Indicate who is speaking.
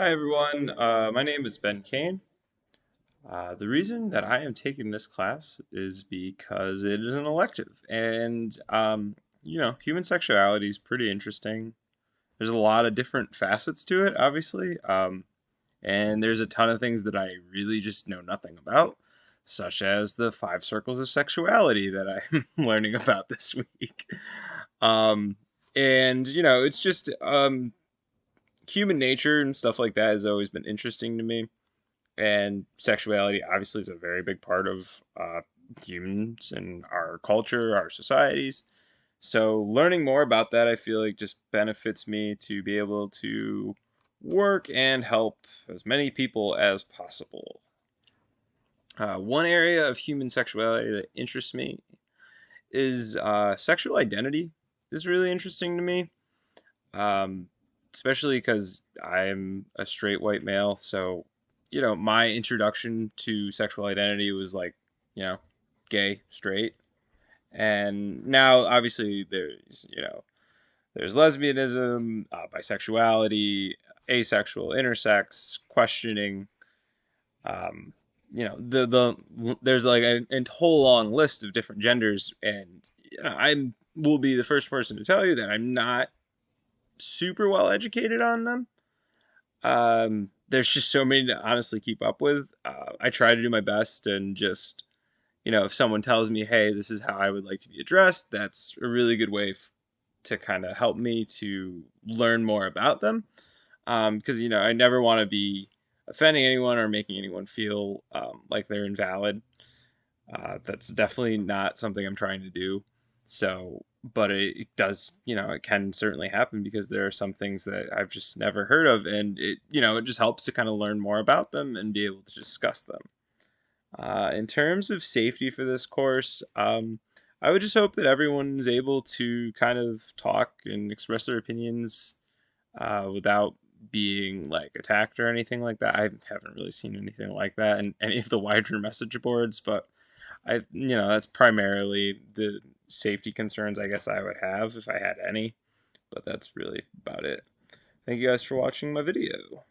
Speaker 1: Hi everyone, my name is Ben Kane. The reason that I am taking this class is because it is an elective, and human sexuality is pretty interesting. There's a lot of different facets to it, obviously, and there's a ton of things that I really just know nothing about, such as the five circles of sexuality that I'm learning about this week. Um, it's just human nature and stuff like that has always been interesting to me, and sexuality obviously is a very big part of humans and our culture, our societies. So learning more about that, I feel like just benefits me to be able to work and help as many people as possible. One area of human sexuality that interests me is sexual identity is really interesting to me, um, especially because I'm a straight white male. So, my introduction to sexual identity was like, you know, gay, straight. And now, obviously, there's lesbianism, bisexuality, asexual, intersex, questioning. Um, there's like a whole long list of different genders, and I will be the first person to tell you that I'm not super well educated on them. There's just so many to honestly keep up with. I try to do my best, and just, if someone tells me, hey, this is how I would like to be addressed, that's a really good way to kind of help me to learn more about them. Because, I never want to be offending anyone or making anyone feel like they're invalid. That's definitely not something I'm trying to do. So, but it does, it can certainly happen because there are some things that I've just never heard of, and it just helps to kind of learn more about them and be able to discuss them. In terms of safety for this course, I would just hope that everyone's able to kind of talk and express their opinions without being like attacked or anything like that. I haven't really seen anything like that in any of the wider message boards, but that's primarily the safety concerns I guess I would have if I had any, but that's really about it. Thank you guys for watching my video.